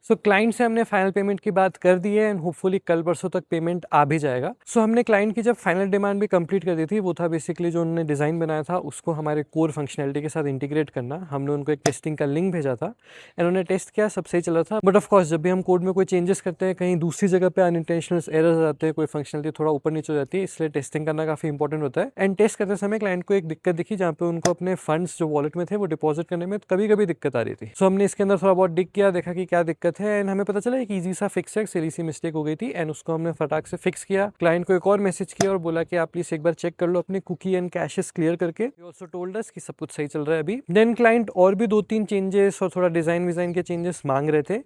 सो client से हमने final payment की बात कर दी है एंड होपफुली कल परसों तक पेमेंट आ भी जाएगा। सो हमने क्लाइंट की जब फाइनल डिमांड भी कंप्लीट कर दी थी, वो था बेसिकली जो उन्होंने डिज़ाइन बनाया था उसको हमारे कोर फंक्शनैलिटी के साथ इंटीग्रेट करना। हमने उनको एक टेस्टिंग का लिंक भेजा था एंड उन्होंने टेस्ट किया, सब सही चल रहा था। बट ऑफकोर्स जब भी हम कोड में कोई चेंजेस करते हैं, कहीं दूसरी जगह पे अनइंटेंशनल एरर्स आते हैं, कोई फंक्शनलिटी थोड़ा ऊपर नीचे हो जाती है, इसलिए टेस्टिंग करना काफ़ी इंपॉर्टेंट होता है। एंड टेस्ट करते समय क्लाइंट को एक दिक्कत दिखी जहाँ पे उनको अपने फंड्स जो वॉलेट में थे वो डिपॉजिट करने में कभी कभी दिक्कत आ रही थी। सो हमने इसके अंदर थोड़ा बहुत डिग किया, देखा कि क्या दिक्कत है एंड हमें पता चला एक ईजी सा फिक्स है, सिली सी मिस्टेक हो गई थी एंड उसको हमने फटाक से फिक्स किया। क्लाइंट को एक और मैसेज किया और बोला कि आप प्लीज एक बार चेक कर लो अपने कुकी एंड कैशेस क्लियर करके। ही आल्सो टोल्ड अस कि सब कुछ सही चल रहा है अभी। देन क्लाइंट और भी 2-3 चेंजेस और थोड़ा डिजाइन विजाइन के चेंजेस मांग रहे थे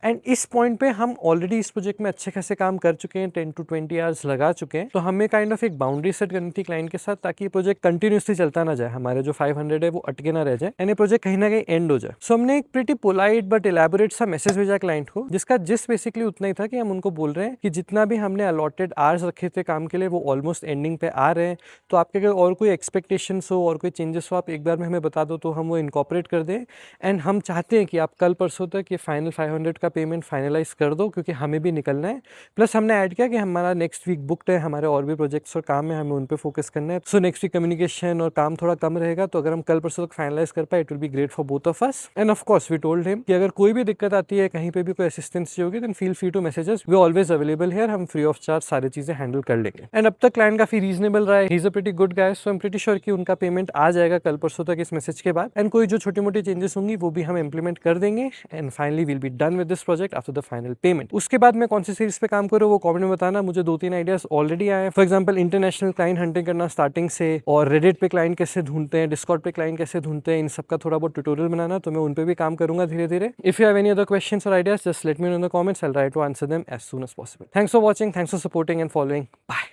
एंड इस पॉइंट पे हम ऑलरेडी इस प्रोजेक्ट में अच्छे खासे काम कर चुके हैं, 10 to 20 आवर्स लगा चुके हैं। तो हमें काइंड ऑफ एक बाउंड्री सेट करनी थी क्लाइंट के साथ ताकि प्रोजेक्ट कंटिन्यूसली चलता ना जाए, हमारे जो 500 है वो अटके ना रह जाए एंड ये प्रोजेक्ट कहीं ना कहीं एंड हो जाए। सो हमने एक प्रीटी पोलाइट बट इलेबोरेट सा मैसेज भेजा क्लाइंट को, जिसका जिस बेसिकली उतना ही था कि हम उनको बोल रहे हैं कि जितना भी हमने अलॉटेड आवर्स रखे थे काम के लिए वो ऑलमोस्ट एंडिंग पे आ रहे हैं। तो आपके अगर और कोई एक्सपेक्टेशंस हो और कोई चेंजेस हो, आप एक बार में हमें बता दो तो हम वो इनकॉपरेट कर दें। एंड हम चाहते हैं कि आप कल परसों तक ये फाइनल 500 का पेमेंट फाइनलाइज कर दो क्योंकि हमें भी निकलना है। प्लस हमने ऐड किया कि हमारा नेक्स्ट वीक बुकड है, हमारे और भी प्रोजेक्ट्स और काम है, हमें उन पे फोकस करना है। सो नेक्स्ट वीक कम्युनिकेशन और काम थोड़ा कम रहेगा, तो अगर हम कल परसों तक फाइनलाइज कर पाए it will be great for both of us. And of course we told him कि अगर कोई भी दिक्कत आती है, कहीं पे भी कोई असिस्टेंस चाहिए होगी, then feel free to message us, we always available here, हम फ्री ऑफ चार्ज सारी चीजें हैंडल कर लेंगे। एंड अब तक क्लाइंट काफी रीजनेबल रहा है, he is a pretty good guy, so I am pretty sure कि उनका पेमेंट आ जाएगा कल परसों तक इस मैसेज के बाद। एंड कोई जो छोटी मोटी चेंजेस होंगी वो भी हम इंप्लीमेंट कर देंगे and finally will be done with this project after the final payment. उसके बाद मैं कौन सी सीरीज पे काम करूँ वो कमेंट में बताना। मुझे 2-3 आइडियाज ऑलरेडी आए हैं, for example international client hunting करना स्टार्टिंग से, और रेडिट पे क्लाइंट कैसे ढूंढते हैं, डिस्कॉर्ड पे क्लाइंट कैसे ढूंढते हैं, इन सब का थोड़ा बहुत ट्यूटोरियल बनाना, तो मैं उन पे भी काम करूंगा धीरे धीरे। If you have any other questions और ideas just let me know in the comments, I will try to answer them as soon as possible. Thanks for watching, thanks for supporting and following, bye.